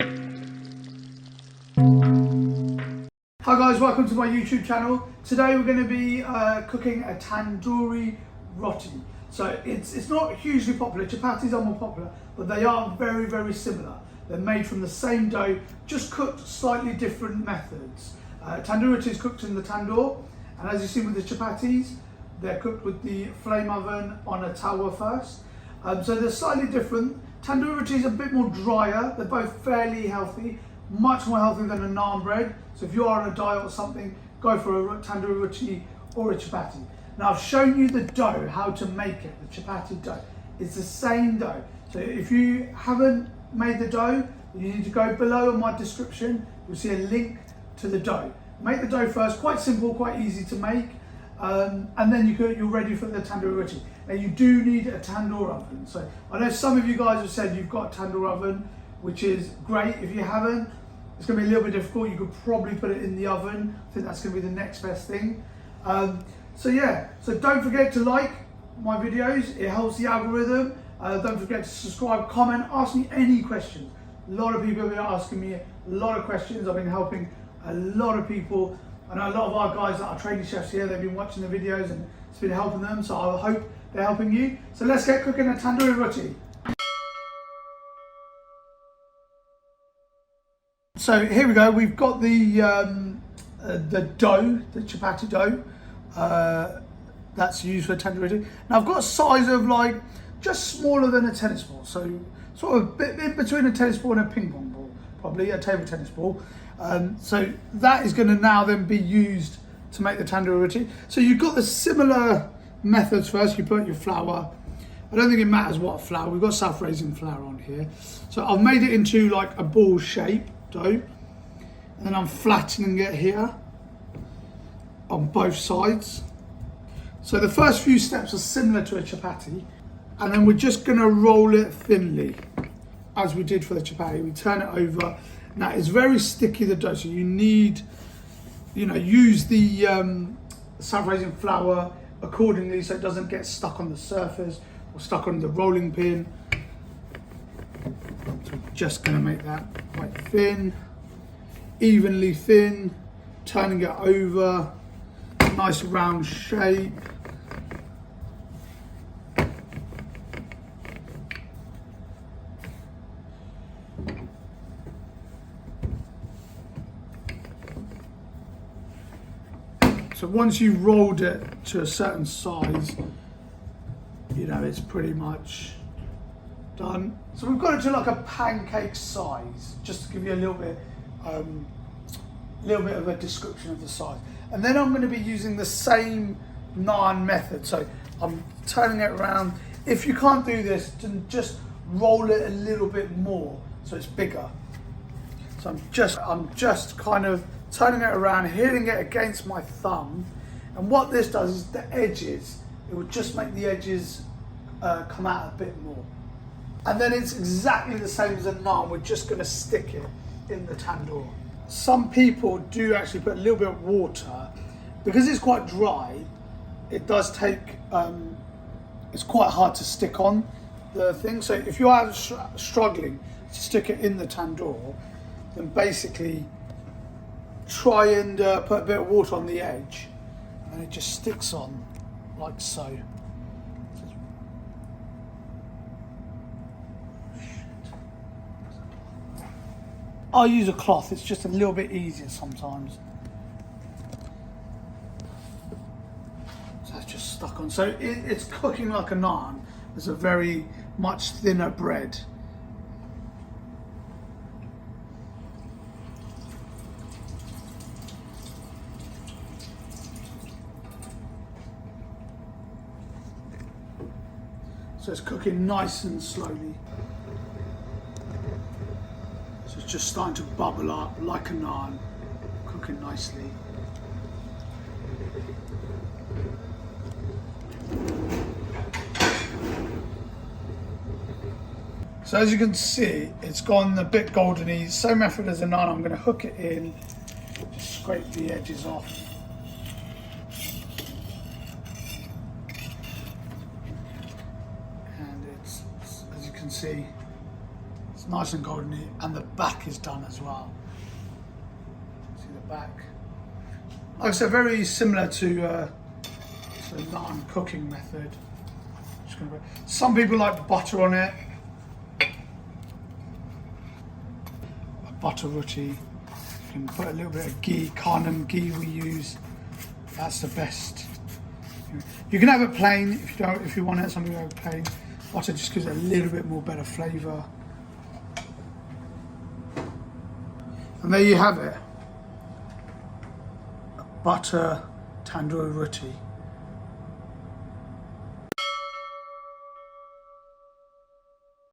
Hi guys, welcome to my YouTube channel. Today we're going to be cooking a Tandoori Roti. So it's not hugely popular, chapatis are more popular, but they are very, very similar. They're made from the same dough, just cooked slightly different methods. Tandoori Roti is cooked in the tandoor, and as you've seen with the chapatis, they're cooked with the flame oven on a tawa first. So they're slightly different. Tandoori Roti is a bit more drier, they're both fairly healthy. Much more healthy than a naan bread. So if you are on a diet or something, go for a tandoori roti or a chapati. Now I've shown you the dough, how to make it, the chapati dough. It's the same dough. So if you haven't made the dough, you need to go below in my description. You'll see a link to the dough. Make the dough first, quite simple, quite easy to make. And then you're ready for the tandoori roti. Now you do need a tandoor oven. So I know some of you guys have said you've got a tandoor oven, which is great. If you haven't, it's going to be a little bit difficult. You could probably put it in the oven. I think that's going to be the next best thing. So don't forget to like my videos. It helps the algorithm. Don't forget to subscribe, comment, ask me any questions. A lot of people have been asking me a lot of questions. I've been helping a lot of people. I know a lot of our guys that are training chefs here, they've been watching the videos and it's been helping them. So I hope they're helping you. So let's get cooking a tandoori roti. So here we go, we've got the dough, the chapati dough, that's used for tandoori roti. Now I've got a size of like, just smaller than a tennis ball. So sort of a bit in between a tennis ball and a ping pong ball, probably a table tennis ball. So that is gonna now then be used to make the tandoori roti. So you've got the similar methods first. You put your flour. I don't think it matters what flour, we've got self-raising flour on here. So I've made it into like a ball shape dough, and then I'm flattening it here on both sides. So the first few steps are similar to a chapati, and then we're just going to roll it thinly as we did for the chapati. We turn it over. Now it's very sticky, the dough, so you need, use the self-raising flour accordingly so it doesn't get stuck on the surface or stuck on the rolling pin. So we're just going to make that quite thin, evenly thin, turning it over, nice round shape. So once you've rolled it to a certain size, it's pretty much done. So we've got it to like a pancake size, just to give you a little bit of a description of the size. And then I'm going to be using the same naan method. So I'm turning it around. If you can't do this, then just roll it a little bit more so it's bigger. So I'm just kind of turning it around, hitting it against my thumb. And what this does is the edges, it will just make the edges come out a bit more. And then it's exactly the same as a naan. We're just going to stick it in the tandoor. Some people do actually put a little bit of water. Because it's quite dry, it does take, it's quite hard to stick on the thing. So if you are struggling to stick it in the tandoor, then basically try and put a bit of water on the edge, and it just sticks on like so. I'll use a cloth, it's just a little bit easier sometimes. So it's just stuck on. So it's cooking like a naan. It's a very much thinner bread. So it's cooking nice and slowly. So it's just starting to bubble up like a naan, cooking nicely. So as you can see, it's gone a bit goldeny. Same method as a naan. I'm going to hook it in, just scrape the edges off. And it's, as you can see, It's nice and goldeny, and the back is done as well. See the back. Like I said, very similar to the naan cooking method. Some people like butter on it. A butter roti. You can put a little bit of ghee, Khanum Ghee we use. That's the best. You can have it plain if you want it. Some people have it plain. Butter just gives it a little bit more better flavour. And there you have it. A butter tandoori roti.